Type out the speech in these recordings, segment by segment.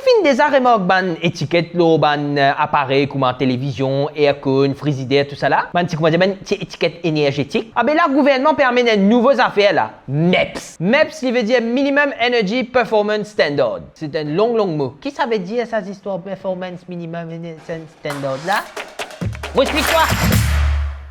fin déjà remarque ban étiquette lo ban appareil comme en télévision, aircon, frigidaire, tout ça là. Ban comment dire ban étiquette énergétique. Ah ben là, le gouvernement permet de nouveaux affaires là. MEPS. MEPS, il veut dire Minimum Energy Performance Standard. C'est un long mot. Qui ça veut dire cette histoire Performance Minimum Energy Standard là? Explique-toi.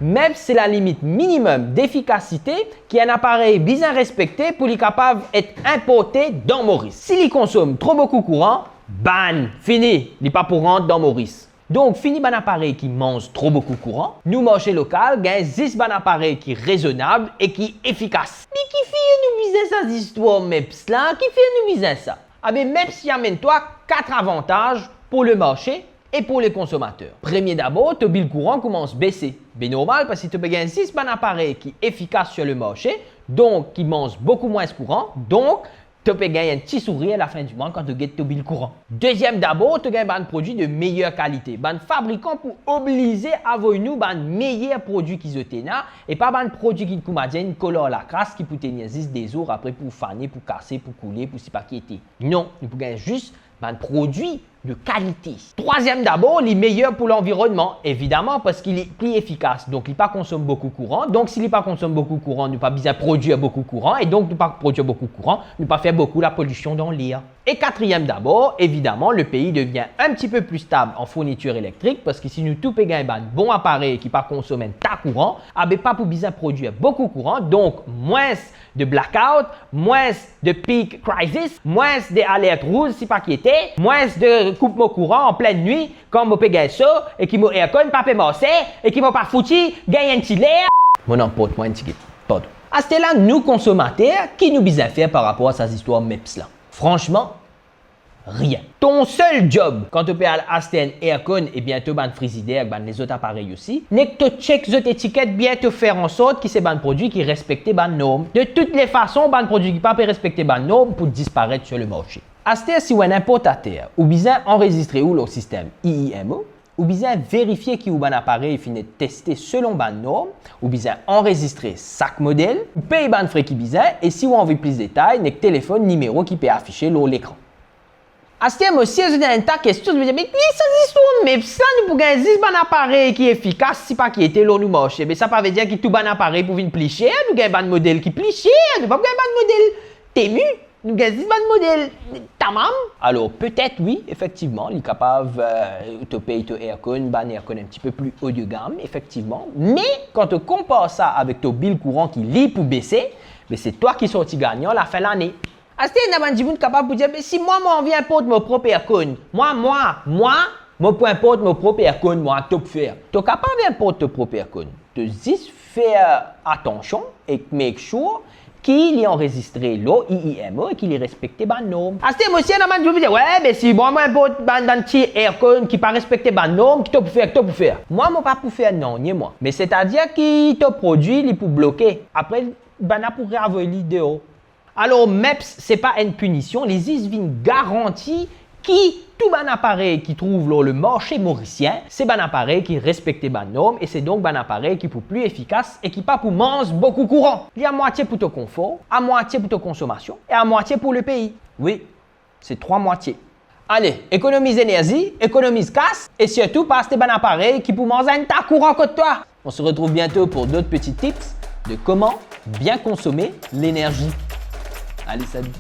MEPS, c'est la limite minimum d'efficacité qui est un appareil bien respecté pour être capable d'être importé dans Maurice. S'il y consomme trop beaucoup courant, ban, fini, il n'est pas pour rentrer dans Maurice. Donc, fini ban appareil qui mange trop beaucoup courant. Nous, marché local, gagne 10 ban appareil qui est raisonnable et qui est efficace. Mais qui fait nous miser cette histoire MEPS là? Qui fait nous miser ça? Ah ben MEPS y amène-toi 4 avantages pour le marché et pour les consommateurs. Premier d'abord, ton bill courant commence à baisser. C'est normal parce que tu peux gagner 6 ban appareil qui est efficace sur le marché, donc qui mange beaucoup moins de courant, donc tu peux gagner un petit sourire à la fin du mois quand tu gagnes ton bill courant. Deuxième d'abord, tu gagnes un produit de meilleure qualité. Un fabricant pour obliger à avoir nous un meilleur produit qu'ils ont et pas un produit qui coûte une couleur à la crasse qui peut tenir 10 des jours après pour faner, pour casser, pour couler, pour s'y paqueter. Non, tu peux gagner juste un produit de qualité. Troisième d'abord, il est meilleur pour l'environnement, évidemment, parce qu'il est plus efficace. Donc, il ne consomme pas beaucoup de courant. Donc, s'il ne consomme pas beaucoup de courant, il ne pas besoin de produire beaucoup de courant. Et donc, ne pas produire beaucoup de courant, ne pas faire beaucoup la pollution dans l'air. Et quatrième d'abord, évidemment, le pays devient un petit peu plus stable en fourniture électrique, parce que si nous tout payons un bon appareil qui ne consomme pas de courant, pas pour besoin de produire beaucoup de courant. Donc, moins de blackout, moins de peak crisis, moins d'alertes rouges si pas qui était, moins de coupe mon courant en pleine nuit, quand je peux gagner ça, et qui m'a aircon, pas masser, et qui m'a pas foutu, gagner un petit l'air. Mon emporte moi un petit pardon. À ce là, nous consommateurs, qui nous besoin faire par rapport à ces histoires MEPS là? Franchement, rien. Ton seul job, quand tu peux acheter un aircon et bientôt un frigidaire, les autres appareils aussi, n'est que tu checkes les étiquettes bien te faire en sorte que c'est un produit qui respecte les normes. De toutes les façons, un produit qui ne peut pas respecter les normes pour disparaître sur le marché. Acheter si un importateur ou bien enregistrer ou le système IIMO, ou bien vérifier qu'il y a un appareil finit de tester selon les normes, ou bien enregistrer chaque modèle, payer les frais qui bizarre et si vous avez plus de détails, n'est que téléphone numéro qui peut afficher sur l'écran. À ce moment aussi, je dis ta question, je me dis, mais ça histoire, mais ça, nous pouvons gagner un appareil qui est efficace, si pas qui était là, nous marche. Mais ça ne veut dire que tout un appareil pour venir plus cher, nous gagnons un modèle qui est plus cher, nous ne pouvons pas gagner un modèle Temu, nous gagnons un modèle Tamam. Alors, peut-être, oui, effectivement, il est capable de payer ton aircon, un aircon un petit peu plus haut de gamme, effectivement. Mais quand tu compares ça avec ton bill courant qui lit pour baisser, c'est toi qui sortis gagnant à la fin de l'année. Est-ce qu'il y a des gens capables de dire, mais si moi, je viens importer mon propre aircon, moi, je peux importer mon propre aircon, moi, top faire. Tu es capable d'importer ton propre aircon. Tu juste faire attention et make sure qu'il est enregistré là, IIMO, et qu'il est respecté les normes. Est-ce que monsieur, je veux dire, ouais, mais si moi, je importe un petit aircon qui ne respecte pas les normes, qui peut faire? Moi, je ne peux pas faire, non, ni moi. Mais c'est-à-dire qu'il te produit, il peut bloquer. Après, il pourrait avoir l'idée. Alors, MEPS, ce n'est pas une punition. Les ISVIN garantissent que tout un appareil qui trouve le marché mauricien, c'est un appareil qui respecte les normes et c'est donc un appareil qui est plus efficace et qui pas pour manger beaucoup de courant. Il y a moitié pour ton confort, à moitié pour ta consommation et à moitié pour le pays. Oui, c'est 3 moitiés. Allez, économise énergie, économise casse et surtout passe un appareil qui peut manger un tas de courant comme toi. On se retrouve bientôt pour d'autres petits tips de comment bien consommer l'énergie. Allez, salut!